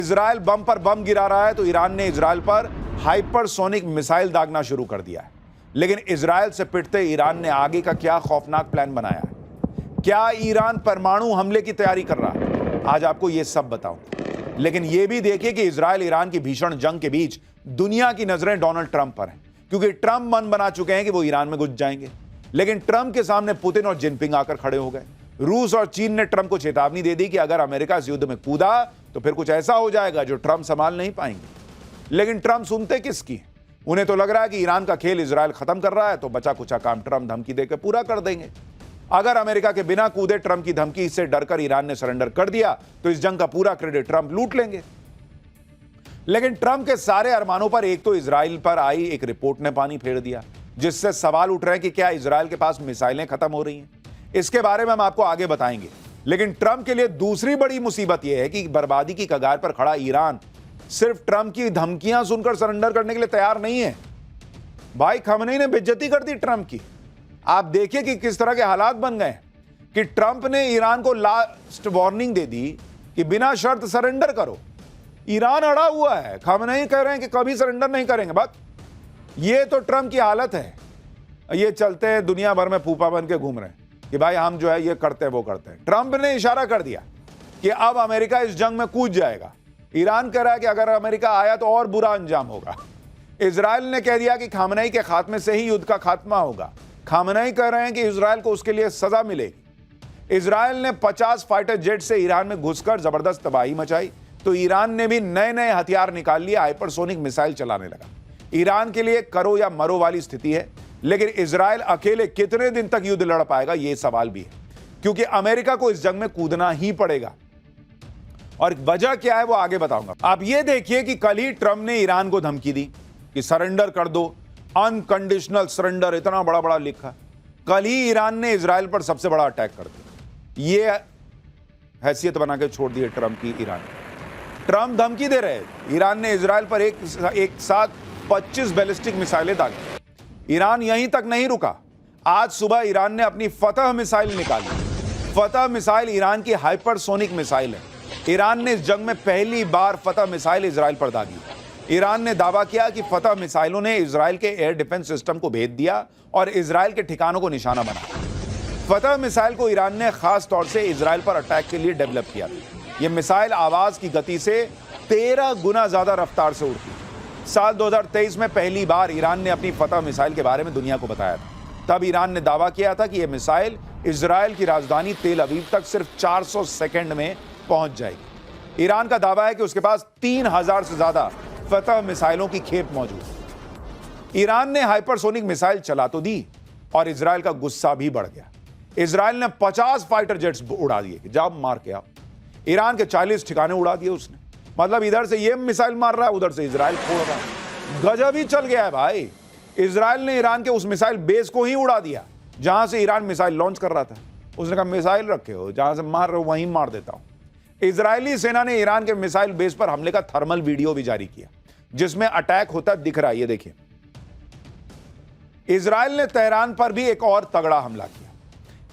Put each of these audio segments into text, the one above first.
Israel बम पर बम गिरा रहा है तो ईरान ने इजराइल पर हाइपरसोनिक मिसाइल दागना शुरू कर दिया है। लेकिन इजराइल से पिटते ईरान ने आगे का क्या खौफनाक प्लान बनाया है? क्या ईरान परमाणु हमले की तैयारी कर रहा है? आज आपको यह सब बताऊंगा। लेकिन यह भी देखिए कि इजराइल ईरान की भीषण जंग के बीच दुनिया की नजरें डोनाल्ड ट्रंप पर हैं, क्योंकि ट्रंप मन बना चुके हैं कि वो ईरान में घुस जाएंगे। लेकिन ट्रंप के सामने पुतिन और जिनपिंग आकर खड़े हो गए। रूस और चीन ने ट्रंप को चेतावनी दे दी कि अगर अमेरिका इस युद्ध में कूदा तो फिर कुछ ऐसा हो जाएगा जो ट्रंप संभाल नहीं पाएंगे। लेकिन ट्रंप सुनते किसकी? उन्हें तो लग रहा है कि ईरान का खेल इजराइल खत्म कर रहा है तो बचा कुचा काम ट्रंप धमकी देकर पूरा कर देंगे। अगर अमेरिका के बिना कूदे ट्रंप की धमकी से डरकर ईरान ने सरेंडर कर दिया तो इस जंग का पूरा क्रेडिट ट्रंप लूट लेंगे। लेकिन ट्रंप के सारे अरमानों पर एक तो इजराइल पर आई एक रिपोर्ट ने पानी फेर दिया, जिससे सवाल उठ रहे हैं कि क्या इजराइल के पास मिसाइलें खत्म हो रही हैं। इसके बारे में हम आपको आगे बताएंगे। लेकिन ट्रंप के लिए दूसरी बड़ी मुसीबत यह है कि बर्बादी की कगार पर खड़ा ईरान सिर्फ ट्रंप की धमकियां सुनकर सरेंडर करने के लिए तैयार नहीं है। भाई खamenei ने बेइज्जती कर दी ट्रंप की। आप देखिए कि किस तरह के हालात बन गए कि ट्रंप ने ईरान को लास्ट वार्निंग दे दी कि बिना शर्त सरेंडर करो। ईरान अड़ा हुआ है, खamenei कह रहे हैं कि कभी सरेंडर नहीं करेंगे। बस ये तो ट्रंप की हालत है। ये चलते हैं दुनिया भर में फूफा बन के घूम रहे हैं कि भाई हम जो है ये करते हैं वो करते हैं। ट्रंप ने इशारा कर दिया कि अब अमेरिका इस जंग में कूद जाएगा। ईरान कह रहा है कि अगर अमेरिका आया तो और बुरा अंजाम होगा। इजराइल ने कह दिया कि खamenei के खात्मे से ही युद्ध का खात्मा होगा। खamenei कह रहे हैं कि इजराइल को उसके लिए सजा मिलेगी। इजराइल ने 50 फाइटर जेट से ईरान में घुसकर जबरदस्त तबाही मचाई तो ईरान ने भी नए नए हथियार निकाल लिए, हाइपरसोनिक मिसाइल चलाने लगा। ईरान के लिए करो या मरो वाली स्थिति है। लेकिन इजराइल अकेले कितने दिन तक युद्ध लड़ पाएगा यह सवाल भी है, क्योंकि अमेरिका को इस जंग में कूदना ही पड़ेगा। और वजह क्या है वो आगे बताऊंगा। आप ये देखिए कि कल ही ट्रंप ने ईरान को धमकी दी कि सरेंडर कर दो, अनकंडीशनल सरेंडर, इतना बड़ा बड़ा लिखा। कल ही ईरान ने इजराइल पर सबसे बड़ा अटैक कर दिया। ये हैसियत बना के छोड़ दी है ट्रंप की ईरान। ट्रंप धमकी दे रहे हैं। ईरान ने इजराइल पर एक साथ 25 बैलिस्टिक मिसाइलें दागी। ईरान यहीं तक नहीं रुका। आज सुबह ईरान ने अपनी फतह मिसाइल निकाली। फतह मिसाइल ईरान की हाइपरसोनिक मिसाइल है। ईरान ने इस जंग में पहली बार फतह मिसाइल इजराइल पर दागी। ईरान ने दावा किया कि फतह मिसाइलों ने इजराइल के एयर डिफेंस सिस्टम को भेद दिया और इजराइल के ठिकानों को निशाना बनाया। फतह मिसाइल को ईरान ने खास तौर से इजराइल पर अटैक के लिए डेवलप किया था। यह मिसाइल आवाज की गति से 13 गुना ज्यादा रफ्तार से उड़ती। साल 2023 में पहली बार ईरान ने अपनी फतह मिसाइल के बारे में दुनिया को बताया था। तब ईरान ने दावा किया था कि यह मिसाइल इजराइल की राजधानी तेल अवीव तक सिर्फ 400 सेकंड में पहुंच जाएगी। ईरान का दावा है कि उसके पास 3000 से ज्यादा फतह मिसाइलों की खेप मौजूद है। ईरान ने हाइपरसोनिक मिसाइल चला तो दी और इजराइल का गुस्सा भी बढ़ गया। इजराइल ने 50 फाइटर जेट्स उड़ा दिए, जब मार के आप ईरान के 40 ठिकाने उड़ा दिए उसने। मतलब इधर से ये मिसाइल मार रहा है, उधर से इजराइल फोड़ रहा है। गजब ही चल गया है भाई। इजराइल ने ईरान के उस मिसाइल बेस को ही उड़ा दिया जहां से ईरान मिसाइल लॉन्च कर रहा था। उसने कहा मिसाइल रखे हो, जहां से मार रहे हो वहीं मार देता हूं। इजरायली सेना ने ईरान के मिसाइल बेस पर हमले का थर्मल वीडियो भी जारी किया, जिसमें अटैक होता दिख रहा है। ये देखिए, इजराइल ने तेहरान पर भी एक और तगड़ा हमला किया।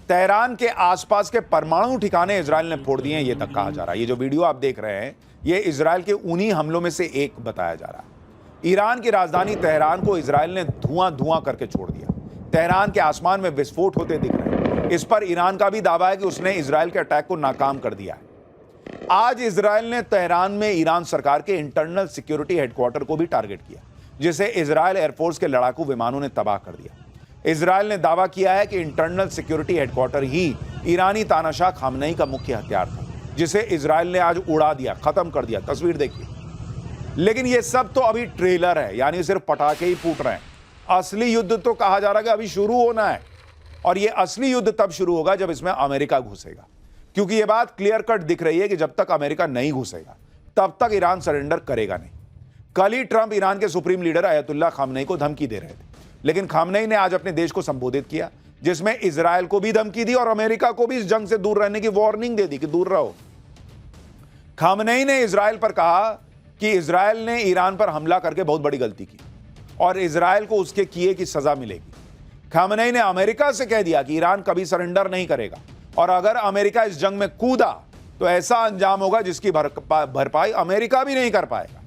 तेहरान के आसपास के परमाणु ठिकाने इजराइल ने फोड़ दिए, ये तक कहा जा रहा है। ये जो वीडियो आप देख रहे हैं ये इजराइल के उन्हीं हमलों में से एक बताया जा रहा है। ईरान की राजधानी तेहरान को इजराइल ने धुआं धुआं करके छोड़ दिया। तेहरान के आसमान में विस्फोट होते दिख रहे हैं। इस पर ईरान का भी दावा है कि उसने इजराइल के अटैक को नाकाम कर दिया है। आज इजराइल ने तेहरान में ईरान सरकार के इंटरनल सिक्योरिटी हेडक्वार्टर को भी टारगेट किया, जिसे इजराइल एयरफोर्स के लड़ाकू विमानों ने तबाह कर दिया। इजराइल ने दावा किया है कि इंटरनल सिक्योरिटी हेडक्वार्टर ही ईरानी तानाशाह खamenei का मुख्य हथियार था, जिसे इजराइल ने आज उड़ा दिया, खत्म कर दिया। तस्वीर देखिए। लेकिन यह सब तो अभी ट्रेलर है, यानी सिर्फ पटाखे ही फूट रहे हैं। असली युद्ध तो कहा जा रहा है कि अभी शुरू होना है, और यह असली युद्ध तब शुरू होगा जब इसमें अमेरिका घुसेगा। क्योंकि यह बात क्लियर कट दिख रही है कि जब तक अमेरिका नहीं घुसेगा तब तक ईरान सरेंडर करेगा नहीं। कल ही ट्रंप ईरान के सुप्रीम लीडर अयतुल्ला खamenei को धमकी दे रहे थे, लेकिन खamenei ने आज अपने देश को संबोधित किया, जिसमें इजराइल को भी धमकी दी और अमेरिका को भी इस जंग से दूर रहने की वार्निंग दे दी कि दूर रहो। खamenei ने इजराइल पर कहा कि इजराइल ने ईरान पर हमला करके बहुत बड़ी गलती की और इजराइल को उसके किए की सजा मिलेगी। खamenei ने अमेरिका से कह दिया कि ईरान कभी सरेंडर नहीं करेगा और अगर अमेरिका इस जंग में कूदा तो ऐसा अंजाम होगा जिसकी भरपाई अमेरिका भी नहीं कर पाएगा।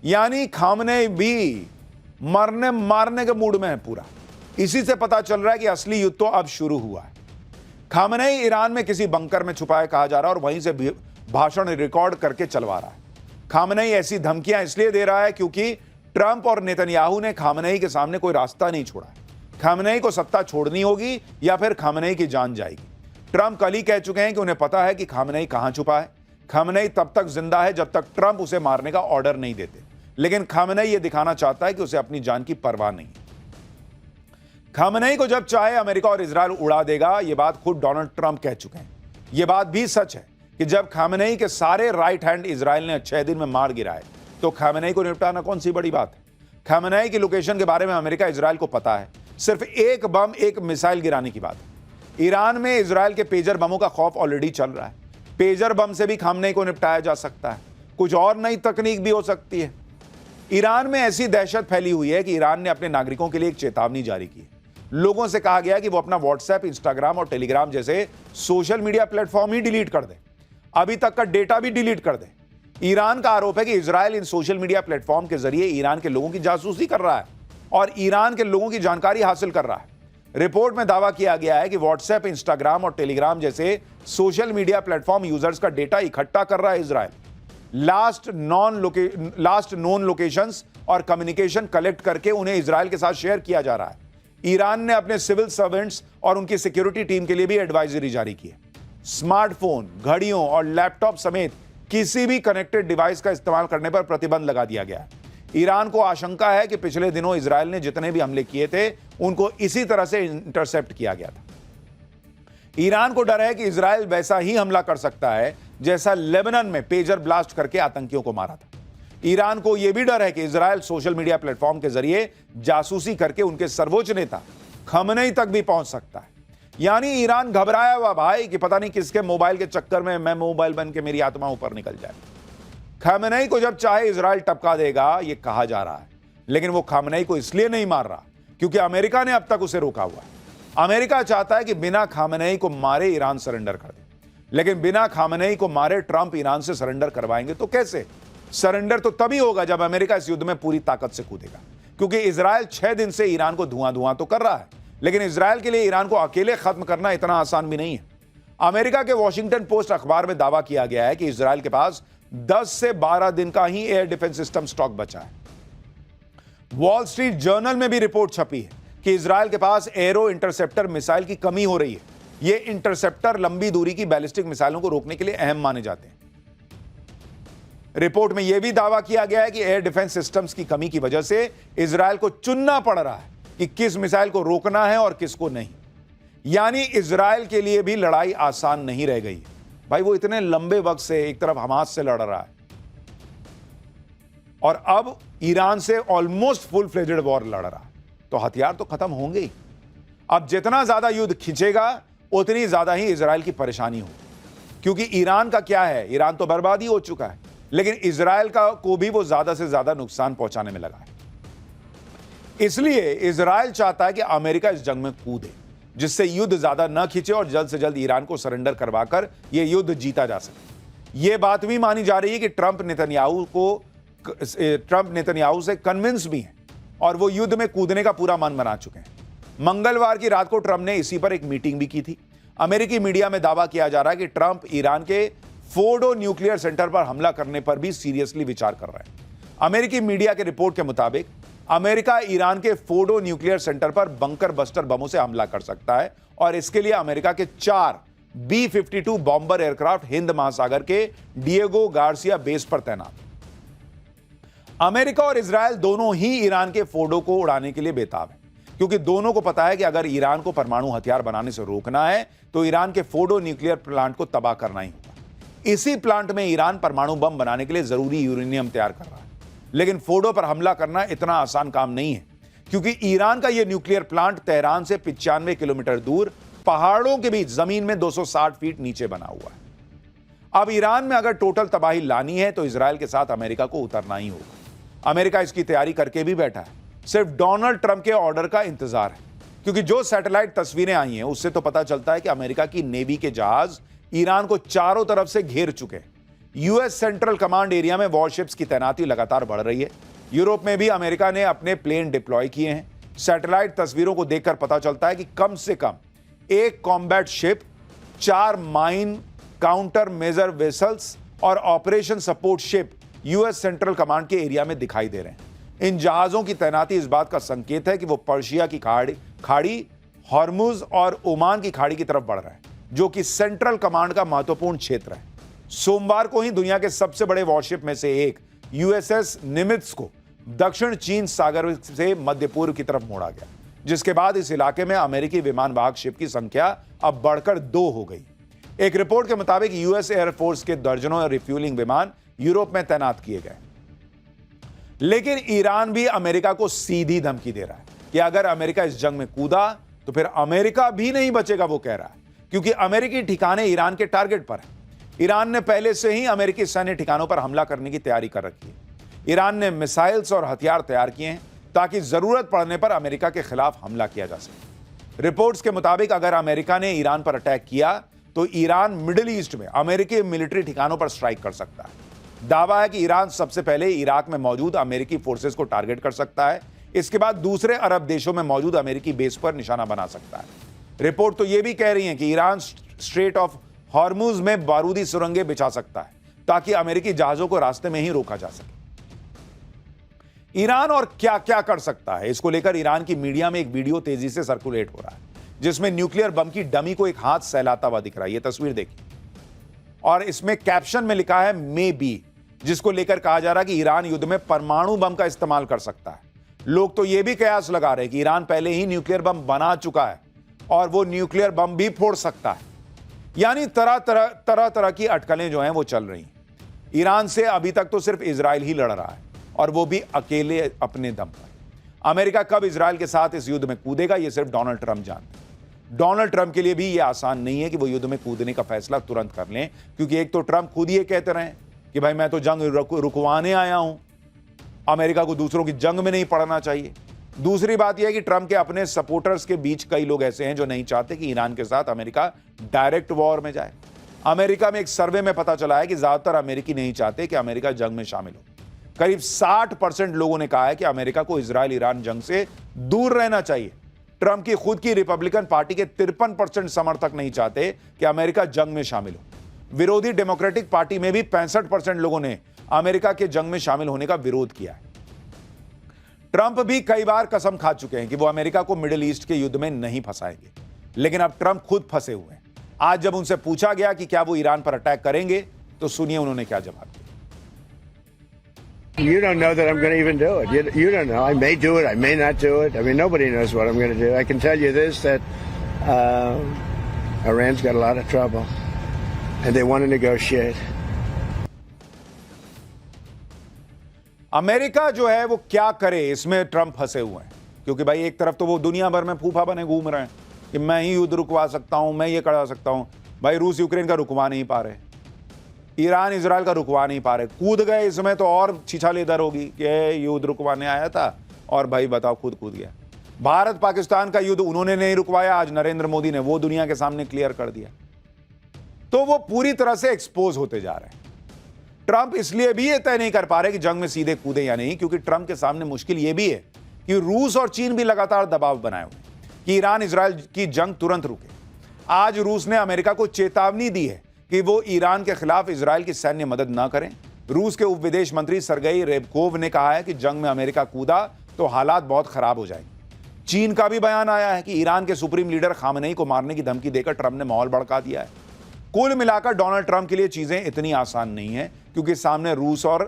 यानी खामनेई भी मरने मारने के मूड में है पूरा। इसी से पता चल रहा है कि असली युद्ध तो अब शुरू हुआ है। खामनेई ईरान में किसी बंकर में छुपा है कहा जा रहा है और वहीं से भाषण रिकॉर्ड करके चलवा रहा है। खामनेई ऐसी धमकियां इसलिए दे रहा है क्योंकि ट्रंप और नेतन्याहू ने खामनेई के सामने कोई रास्ता नहीं छोड़ा। खामनेई को सत्ता छोड़नी होगी या फिर खामनेई की जान जाएगी। ट्रंप कल ही कह चुके हैं कि उन्हें पता है कि खामनेई कहां छुपा है। खामनेई तब तक जिंदा है जब तक ट्रंप उसे मारने का ऑर्डर नहीं देते, लेकिन खामनेई यह दिखाना चाहता है कि उसे अपनी जान की परवाह नहीं है। खामनेई को जब चाहे अमेरिका और इजरायल उड़ा देगा, यह बात खुद डोनाल्ड ट्रंप कह चुके हैं। यह बात भी सच है कि जब खामनेई के सारे राइट हैंड इजरायल ने 6 दिन में मार गिराए तो खामनेई को निपटाना कौन सी बड़ी बात है। खामनेई की लोकेशन के बारे में अमेरिका इजरायल को पता है, सिर्फ एक बम एक मिसाइल गिराने की बात है। ईरान में इजरायल के पेजर बमों का खौफ ऑलरेडी चल रहा है। पेजर बम से भी खामनेई को निपटाया जा सकता है। कुछ और नई तकनीक भी हो सकती है। ईरान में ऐसी दहशत फैली हुई है कि ईरान ने अपने नागरिकों के लिए एक चेतावनी जारी की है। लोगों से कहा गया कि वो अपना व्हाट्सएप, इंस्टाग्राम और टेलीग्राम जैसे सोशल मीडिया प्लेटफॉर्म ही डिलीट कर दें, अभी तक का डेटा भी डिलीट कर दें। ईरान का आरोप है कि इजरायल इन सोशल मीडिया प्लेटफॉर्म के जरिए ईरान के लोगों की जासूसी कर रहा है और ईरान के लोगों की जानकारी हासिल कर रहा है। रिपोर्ट में दावा किया गया है कि व्हाट्सएप, इंस्टाग्राम और टेलीग्राम जैसे सोशल मीडिया प्लेटफॉर्म यूजर्स का डेटा इकट्ठा कर रहा है इजरायल। लास्ट नोन लोकेशंस और कम्युनिकेशन कलेक्ट करके उन्हें इजरायल के साथ शेयर किया जा रहा है। ईरान ने अपने सिविल सर्वेंट्स और उनकी सिक्योरिटी टीम के लिए भी एडवाइजरी जारी की है। स्मार्टफोन, घड़ियों और लैपटॉप समेत किसी भी कनेक्टेड डिवाइस का इस्तेमाल करने पर प्रतिबंध लगा दिया गया है। ईरान को आशंका है कि पिछले दिनों इजरायल ने जितने भी हमले किए थे उनको इसी तरह से इंटरसेप्ट किया गया था। ईरान को डर है कि इजरायल वैसा ही हमला कर सकता है जैसा लेबनान में पेजर ब्लास्ट करके आतंकियों को मारा था। ईरान को यह भी डर है कि इजरायल सोशल मीडिया प्लेटफॉर्म के जरिए जासूसी करके उनके सर्वोच्च नेता खमेनी तक भी पहुंच सकता है। यानी ईरान घबराया हुआ भाई कि पता नहीं किसके मोबाइल के चक्कर में मैं मोबाइल बन के मेरी आत्मा ऊपर निकल जाए। खमेनी को जब चाहे इजरायल टपका देगा, यह कहा जा रहा है, लेकिन वो खमेनी को इसलिए नहीं मार रहा क्योंकि अमेरिका ने अब तक उसे रोका हुआ है। अमेरिका चाहता है कि बिना खमेनी को मारे ईरान सरेंडर कर दे, लेकिन बिना खमेनी को मारे ट्रंप ईरान से सरेंडर करवाएंगे तो कैसे? सरेंडर तो तभी होगा जब अमेरिका इस युद्ध में पूरी ताकत से कूदेगा, क्योंकि इजरायल 6 दिन से ईरान को धुआं तो कर रहा है, लेकिन इजरायल के लिए ईरान को अकेले खत्म करना इतना आसान भी नहीं है। अमेरिका के वॉशिंगटन पोस्ट अखबार में दावा किया गया है कि इजरायल के पास 10 से 12 दिन का ही एयर डिफेंस सिस्टम स्टॉक बचा है। वॉल स्ट्रीट जर्नल में भी रिपोर्ट छपी है कि इजरायल के पास एरो इंटरसेप्टर मिसाइल की कमी हो रही है। ये इंटरसेप्टर लंबी दूरी की बैलिस्टिक मिसाइलों को रोकने के लिए अहम माने जाते हैं। रिपोर्ट में यह भी दावा किया गया है कि एयर डिफेंस सिस्टम्स की कमी की वजह से इजरायल को चुनना पड़ रहा है कि किस मिसाइल को रोकना है और किसको नहीं। यानी इजरायल के लिए भी लड़ाई आसान नहीं रह गई भाई। वो इतने लंबे वक्त से एक तरफ हमास से लड़ रहा है और अब ईरान से ऑलमोस्ट फुल फ्लेजेड वॉर लड़ रहा है, तो हथियार तो खत्म होंगे ही। अब जितना ज्यादा युद्ध खिंचेगा उतनी ज्यादा ही इजरायल की परेशानी होगी, क्योंकि ईरान का क्या है, ईरान तो बर्बाद ही हो चुका है, लेकिन इजरायल को भी वो ज्यादा से ज्यादा नुकसान पहुंचाने में लगा है। इसलिए इजरायल चाहता है कि अमेरिका इस जंग में कूदे, जिससे युद्ध ज्यादा न खिंचे और जल्द से जल्द ईरान को सरेंडर करवाकर यह युद्ध जीता जा सके। यह बात भी मानी जा रही है कि ट्रंप नेतन्याहू से कन्विंस भी हैं और वो युद्ध में कूदने का पूरा मन बना चुके हैं। मंगलवार की रात को ट्रंप ने इसी पर एक मीटिंग भी की थी। अमेरिकी मीडिया में दावा किया जा रहा है कि ट्रंप ईरान के फोर्डो न्यूक्लियर सेंटर पर हमला करने पर भी सीरियसली विचार कर रहे हैं। अमेरिकी मीडिया के रिपोर्ट के मुताबिक अमेरिका ईरान के फोर्डो न्यूक्लियर सेंटर पर बंकर बस्टर बमों से हमला कर सकता है और इसके लिए अमेरिका के 4 B-52 बॉम्बर एयरक्राफ्ट हिंद महासागर के डिएगो गार्सिया बेस पर तैनात। अमेरिका और इजरायल दोनों ही ईरान के फोर्डो को उड़ाने के लिए बेताब है, क्योंकि दोनों को पता है कि अगर ईरान को परमाणु हथियार बनाने से रोकना है तो ईरान के फोर्डो न्यूक्लियर प्लांट को तबाह करना ही होगा। इसी प्लांट में ईरान परमाणु बम बनाने के लिए जरूरी यूरेनियम तैयार कर रहा है, लेकिन फोर्डो पर हमला करना इतना आसान काम नहीं है, क्योंकि ईरान का यह न्यूक्लियर प्लांट तेहरान से 95 किलोमीटर दूर पहाड़ों के बीच जमीन में 260 फीट नीचे बना हुआ है। अब ईरान में अगर टोटल तबाही लानी है तो इजरायल के साथ अमेरिका को उतरना ही होगा। अमेरिका इसकी तैयारी करके भी बैठा है, सिर्फ डोनाल्ड ट्रंप के ऑर्डर का इंतजार है, क्योंकि जो सैटेलाइट तस्वीरें आई हैं उससे तो पता चलता है कि अमेरिका की नेवी के जहाज ईरान को चारों तरफ से घेर चुके हैं। यूएस सेंट्रल कमांड एरिया में वॉरशिप्स की तैनाती लगातार बढ़ रही है। यूरोप में भी अमेरिका ने अपने प्लेन डिप्लॉय किए हैं। सैटेलाइट तस्वीरों को देखकर पता चलता है कि कम से कम एक combat ship, 4 mine countermeasure vessels और operation support ship US central command के एरिया में दिखाई दे रहे हैं। इन जहाजों की तैनाती इस बात का संकेत है कि वो पर्शिया की खाड़ी, हॉर्मुज और ओमान की खाड़ी की तरफ बढ़ रहा है, जो कि सेंट्रल कमांड का महत्वपूर्ण क्षेत्र है। सोमवार को ही दुनिया के सबसे बड़े वॉरशिप में से एक यूएसएस निमित्ज को दक्षिण चीन सागर से मध्य पूर्व की तरफ मोड़ा गया, जिसके बाद इस इलाके में अमेरिकी विमान वाहक शिप की संख्या अब बढ़कर 2 हो गई। एक रिपोर्ट के मुताबिक यूएस एयरफोर्स के दर्जनों रिफ्यूलिंग विमान यूरोप में तैनात किए गए। लेकिन ईरान भी अमेरिका को सीधी धमकी दे रहा है कि अगर अमेरिका इस जंग में कूदा तो फिर अमेरिका भी नहीं बचेगा, वो कह रहा है, क्योंकि अमेरिकी ठिकाने ईरान के टारगेट पर हैं। ईरान ने पहले से ही अमेरिकी सैन्य ठिकानों पर हमला करने की तैयारी कर रखी है। ईरान ने मिसाइल्स और हथियार तैयार किए हैं ताकि जरूरत पड़ने पर अमेरिका के खिलाफ हमला किया जा सके। रिपोर्ट्स के मुताबिक अगर अमेरिका ने ईरान पर अटैक किया तो ईरान मिडिल ईस्ट में अमेरिकी मिलिट्री ठिकानों पर स्ट्राइक कर सकता है। दावा है कि ईरान सबसे पहले इराक में मौजूद अमेरिकी फोर्सेस को टारगेट कर सकता है, इसके बाद दूसरे अरब देशों में मौजूद अमेरिकी बेस पर निशाना बना सकता है। रिपोर्ट तो यह भी कह रही है कि ईरान स्ट्रेट ऑफ हॉर्मुज में बारूदी सुरंगें बिछा सकता है ताकि अमेरिकी जहाजों को रास्ते में ही रोका जा सके। ईरान और क्या क्या कर सकता है, इसको लेकर ईरान की मीडिया में एक वीडियो तेजी से सर्कुलेट हो रहा है, जिसमें न्यूक्लियर बम की डमी को एक हाथ सहलाता हुआ दिख रहा है। यह तस्वीर देखिए, और इसमें कैप्शन में लिखा है मे बी, जिसको लेकर कहा जा रहा है कि ईरान युद्ध में परमाणु बम का इस्तेमाल कर सकता है। लोग तो यह भी कयास लगा रहे हैं कि ईरान पहले ही न्यूक्लियर बम बना चुका है और वो न्यूक्लियर बम भी फोड़ सकता है। यानी तरह तरह की अटकलें जो हैं वो चल रही हैं। ईरान से अभी तक तो सिर्फ इजराइल ही लड़ रहा है, और वो भी अकेले अपने दम पर। अमेरिका कब इजराइल के साथ इस युद्ध में कूदेगा, ये सिर्फ डोनाल्ड ट्रंप जानते हैं। डोनाल्ड ट्रंप के लिए भी ये आसान नहीं है कि वो युद्ध में कूदने का फैसला तुरंत कर लें, क्योंकि एक तो ट्रंप खुद ये कहते रहे कि भाई मैं तो जंग रुकवाने आया हूं, अमेरिका को दूसरों की जंग में नहीं पड़ना चाहिए। दूसरी बात यह है कि ट्रंप के अपने सपोर्टर्स के बीच कई लोग ऐसे हैं जो नहीं चाहते कि ईरान के साथ अमेरिका डायरेक्ट वॉर में जाए। अमेरिका में एक सर्वे में पता चला है कि ज्यादातर अमेरिकी नहीं चाहते कि अमेरिका जंग में शामिल हो। करीब 60% लोगों ने कहा है कि अमेरिका को इजराइल ईरान जंग से दूर रहना चाहिए। ट्रंप की खुद की रिपब्लिकन पार्टी के 53% समर्थक नहीं चाहते कि अमेरिका जंग में शामिल हो। विरोधी डेमोक्रेटिक पार्टी में भी 65% लोगों ने अमेरिका के जंग में शामिल होने का विरोध किया है। ट्रंप भी कई बार कसम खा चुके हैं कि वो अमेरिका को मिडिल ईस्ट के युद्ध में नहीं फंसाएंगे, लेकिन अब ट्रंप खुद फंसे हुए हैं। आज जब उनसे पूछा गया कि क्या वो ईरान पर अटैक करेंगे, तो सुनिए उन्होंने क्या जवाब दिया। You don't know that I'm going to even do it. You don't know. I may do it. I may not do it. I mean, nobody knows what I'm going to do. I can tell you this, that Iran's got a lot of trouble, and they want to negotiate. America जो है वो क्या करे, इसमें Trump फंसे हुए हैं, क्योंकि भाई एक तरफ तो वो दुनिया भर में फूफा बने घूम रहे हैं कि मैं ही युद्ध रुकवा सकता हूं, मैं ये करा सकता हूं। भाई रूस यूक्रेन का रुकवा नहीं पा रहे, ईरान इजराइल का रुकवा नहीं पा रहे, कूद गए इसमें तो और छिछालेदर होगी कि युद्ध रुकवाने आया था और भाई बताओ खुद कूद गया। भारत पाकिस्तान का युद्ध उन्होंने नहीं रुकवाया, आज नरेंद्र मोदी ने वो दुनिया के सामने क्लियर कर दिया। तो वो पूरी तरह से एक्सपोज होते जा रहे हैं। ट्रंप इसलिए भी ये तय नहीं कर पा रहे कि जंग में सीधे कूदे या नहीं, क्योंकि ट्रंप के सामने मुश्किल ये भी है कि रूस और चीन भी लगातार दबाव बनाए हुए कि ईरान इजराइल की जंग तुरंत रुके। आज रूस ने अमेरिका को चेतावनी दी है कि वो ईरान के खिलाफ इजराइल की सैन्य मदद न करें। रूस के उप विदेश मंत्री सरगेई रेबकोव ने कहा है कि जंग में अमेरिका कूदा तो हालात बहुत खराब हो जाएंगे। चीन का भी बयान आया है कि ईरान के सुप्रीम लीडर खामनेई को मारने की धमकी देकर ट्रंप ने माहौल भड़का दिया है। कुल मिलाकर डोनाल्ड ट्रंप के लिए चीजें इतनी आसान नहीं है, क्योंकि सामने रूस और